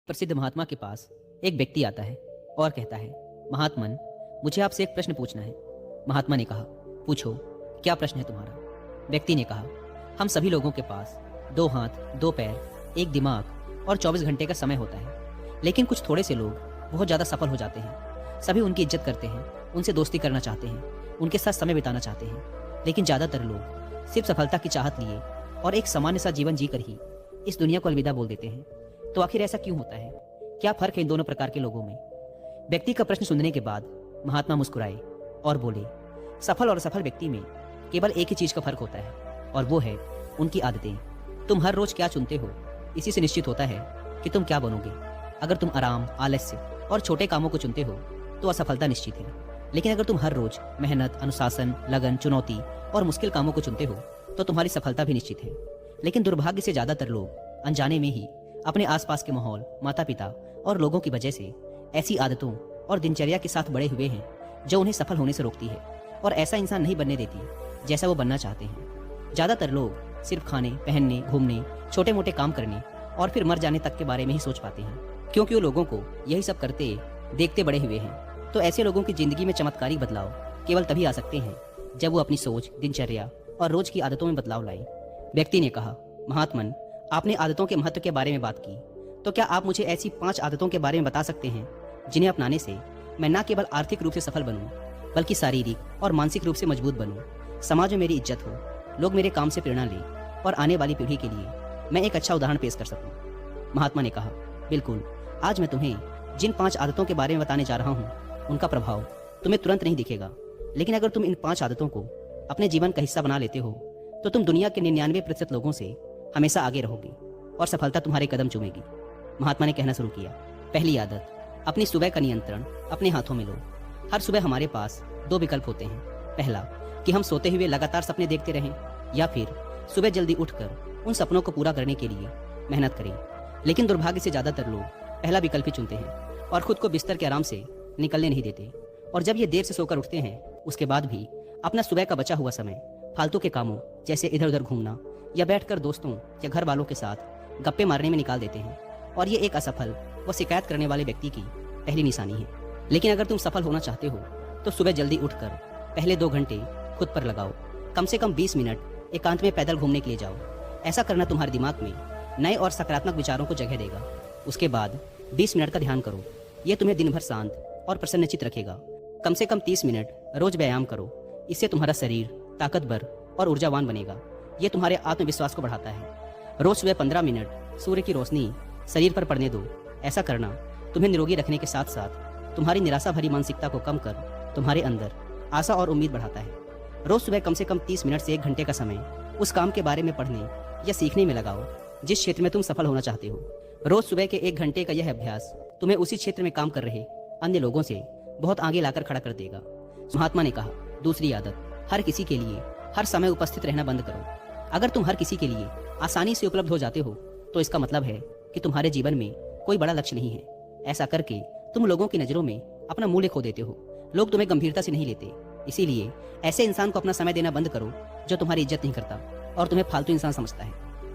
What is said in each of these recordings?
प्रसिद्ध महात्मा के पास एक व्यक्ति आता है और कहता है, महात्मन, मुझे आपसे एक प्रश्न पूछना है। महात्मा ने कहा, पूछो, क्या प्रश्न है तुम्हारा? व्यक्ति ने कहा, हम सभी लोगों के पास 2 हाथ, 2 पैर, एक दिमाग और 24 घंटे का समय होता है, लेकिन कुछ थोड़े से लोग बहुत ज़्यादा सफल हो जाते हैं। सभी उनकी इज्जत करते हैं, उनसे दोस्ती करना चाहते हैं, उनके साथ समय बिताना चाहते हैं, लेकिन ज़्यादातर लोग सिर्फ सफलता की चाहत लिए और एक सामान्य सा जीवन जीकर ही इस दुनिया को अलविदा बोल देते हैं। तो आखिर ऐसा क्यों होता है? क्या फर्क है इन दोनों प्रकार के लोगों में? व्यक्ति का प्रश्न सुनने के बाद महात्मा मुस्कुराए और बोले, सफल और असफल व्यक्ति में केवल एक ही चीज का फर्क होता है और वो है उनकी आदतें। तुम हर रोज क्या चुनते हो, इसी से निश्चित होता है कि तुम क्या बनोगे। अगर तुम आराम, आलस्य और छोटे कामों को चुनते हो तो असफलता निश्चित है, लेकिन अगर तुम हर रोज मेहनत, अनुशासन, लगन, चुनौती और मुश्किल कामों को चुनते हो तो तुम्हारी सफलता भी निश्चित है। लेकिन दुर्भाग्य से ज्यादातर लोग अनजाने में ही अपने आसपास के माहौल, माता पिता और लोगों की वजह से ऐसी आदतों और दिनचर्या के साथ बड़े हुए हैं जो उन्हें सफल होने से रोकती है और ऐसा इंसान नहीं बनने देती जैसा वो बनना चाहते हैं। ज्यादातर लोग सिर्फ खाने, पहनने, घूमने, छोटे मोटे काम करने और फिर मर जाने तक के बारे में ही सोच पाते हैं, क्योंकि वो लोगों को यही सब करते देखते बड़े हुए हैं। तो ऐसे लोगों की जिंदगी में चमत्कारिक बदलाव केवल तभी आ सकते हैं जब वो अपनी सोच, दिनचर्या और रोज की आदतों में बदलाव लाए। व्यक्ति ने कहा, महात्मन, आपने आदतों के महत्व के बारे में बात की, तो क्या आप मुझे ऐसी 5 आदतों के बारे में बता सकते हैं जिन्हें अपनाने से मैं न केवल आर्थिक रूप से सफल बनूं, बल्कि शारीरिक और मानसिक रूप से मजबूत बनूं, समाज में मेरी इज्जत हो, लोग मेरे काम से प्रेरणा लें और आने वाली पीढ़ी के लिए मैं एक अच्छा उदाहरण पेश कर सकूं? महात्मा ने कहा, बिल्कुल, आज मैं तुम्हें जिन 5 आदतों के बारे में बताने जा रहा हूँ उनका प्रभाव तुम्हें तुरंत नहीं दिखेगा, लेकिन अगर तुम इन 5 आदतों को अपने जीवन का हिस्सा बना लेते हो तो तुम दुनिया के 99% लोगों से हमेशा आगे रहोगे और सफलता तुम्हारे कदम चूमेगी। महात्मा ने कहना शुरू किया, पहली आदत, अपनी सुबह का नियंत्रण अपने हाथों में लो। हर सुबह हमारे पास 2 विकल्प होते हैं। पहला, कि हम सोते हुए लगातार सपने देखते रहें, या फिर सुबह जल्दी उठकर उन सपनों को पूरा करने के लिए मेहनत करें। लेकिन दुर्भाग्य से ज्यादातर लोग पहला विकल्प ही चुनते हैं और खुद को बिस्तर के आराम से निकलने नहीं देते, और जब ये देर से सोकर उठते हैं उसके बाद भी अपना सुबह का बचा हुआ समय फालतू के कामों जैसे इधर उधर घूमना या बैठकर दोस्तों या घर वालों के साथ गप्पे मारने में निकाल देते हैं, और ये एक असफल व शिकायत करने वाले व्यक्ति की पहली निशानी है। लेकिन अगर तुम सफल होना चाहते हो तो सुबह जल्दी उठकर पहले 2 घंटे खुद पर लगाओ। कम से कम 20 मिनट एकांत में पैदल घूमने के लिए जाओ। ऐसा करना तुम्हारे दिमाग में नए और सकारात्मक विचारों को जगह देगा। उसके बाद 20 मिनट का ध्यान करो। यह तुम्हें दिन भर शांत और प्रसन्नचित्त रखेगा। कम से कम 30 मिनट रोज व्यायाम करो। इससे तुम्हारा शरीर ताकतवर और ऊर्जावान बनेगा। यह तुम्हारे आत्मविश्वास को बढ़ाता है। रोज सुबह 15 मिनट सूर्य की रोशनी शरीर पर पड़ने दो। ऐसा करना तुम्हें निरोगी रखने के साथ साथ तुम्हारी निराशा भरी मानसिकता को कम कर तुम्हारे अंदर आशा और उम्मीद बढ़ाता है। रोज सुबह कम से कम 30 मिनट से 1 घंटे का समय उस काम के बारे में पढ़ने या सीखने में लगाओ जिस क्षेत्र में तुम सफल होना चाहते हो। रोज सुबह के 1 घंटे का यह अभ्यास तुम्हें उसी क्षेत्र में काम कर रहे अन्य लोगों से बहुत आगे लाकर खड़ा कर देगा। महात्मा ने कहा, दूसरी आदत, हर किसी के लिए हर समय उपस्थित रहना बंद करो। अगर तुम हर किसी के लिए आसानी से उपलब्ध हो जाते हो तो इसका मतलब है कि तुम्हारे जीवन में कोई बड़ा लक्ष्य नहीं है। ऐसा करके तुम लोगों की नजरों में अपना मूल्य खो देते हो। लोग तुम्हें गंभीरता से नहीं लेते। इसीलिए ऐसे इंसान को अपना समय देना बंद करो जो तुम्हारी इज्जत नहीं करता और तुम्हें फालतू इंसान समझता है।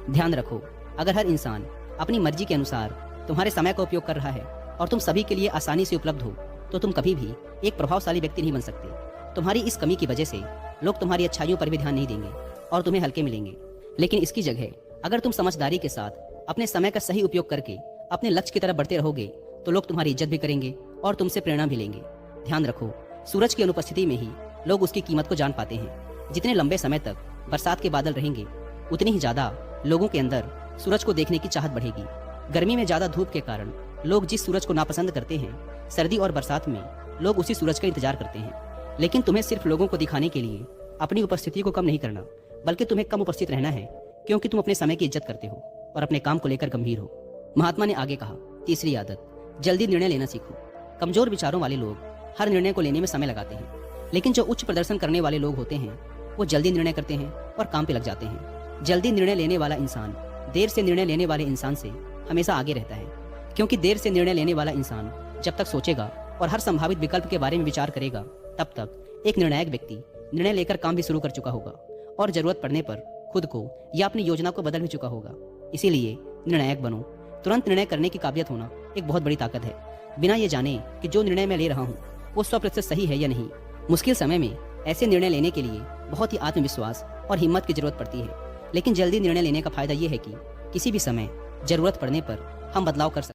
ध्यान रखो, अगर हर इंसान अपनी मर्जी के अनुसार तुम्हारे समय का उपयोग कर रहा है और तुम सभी के लिए आसानी से उपलब्ध हो तो तुम कभी भी एक प्रभावशाली व्यक्ति नहीं बन सकते। तुम्हारी इस कमी की वजह से लोग तुम्हारी अच्छाइयों पर भी ध्यान नहीं देंगे और तुम्हें हल्के मिलेंगे। लेकिन इसकी जगह अगर तुम समझदारी के साथ अपने समय का सही उपयोग करके अपने लक्ष्य की तरफ बढ़ते रहोगे तो लोग तुम्हारी इज्जत भी करेंगे और तुमसे प्रेरणा भी लेंगे। ध्यान रखो, सूरज की अनुपस्थिति में ही लोग उसकी कीमत को जान पाते हैं। जितने लंबे समय तक बरसात के बादल रहेंगे उतनी ही ज्यादा लोगों के अंदर सूरज को देखने की चाहत बढ़ेगी। गर्मी में ज्यादा धूप के कारण लोग जिस सूरज को नापसंद करते हैं, सर्दी और बरसात में लोग उसी सूरज का इंतजार करते हैं। लेकिन तुम्हें सिर्फ लोगों को दिखाने के लिए अपनी उपस्थिति को कम नहीं करना, बल्कि तुम्हें कम उपस्थित रहना है, क्योंकि तुम अपने समय की इज्जत करते हो और अपने काम को लेकर गंभीर हो। महात्मा ने आगे कहा, तीसरी आदत, जल्दी निर्णय लेना सीखो। कमजोर विचारों वाले लोग हर निर्णय को लेने में समय लगाते हैं, लेकिन जो उच्च प्रदर्शन करने वाले लोग होते हैं वो जल्दी निर्णय करते हैं और काम पे लग जाते हैं। जल्दी निर्णय लेने वाला इंसान देर से निर्णय लेने वाले इंसान से हमेशा आगे रहता है, क्योंकि देर से निर्णय लेने वाला इंसान जब तक सोचेगा और हर संभावित विकल्प के बारे में विचार करेगा तब तक एक निर्णायक व्यक्ति निर्णय लेकर काम भी शुरू कर चुका होगा और जरूरत पड़ने पर खुद को या अपनी योजना को बदल भी चुका होगा। इसीलिए निर्णायक बनो, तुरंत निर्णय करने की काबिलियत होना एक बहुत बड़ी ताकत है, बिना ये जाने कि जो निर्णय मैं ले रहा हूँ वो 100% सही है या नहीं। मुश्किल समय में ऐसे निर्णय लेने के लिए बहुत ही आत्मविश्वास और हिम्मत की जरूरत पड़ती है, लेकिन जल्दी निर्णय लेने का फायदा ये है कि किसी भी समय जरूरत पड़ने पर हम बदलाव कर सकते हैं।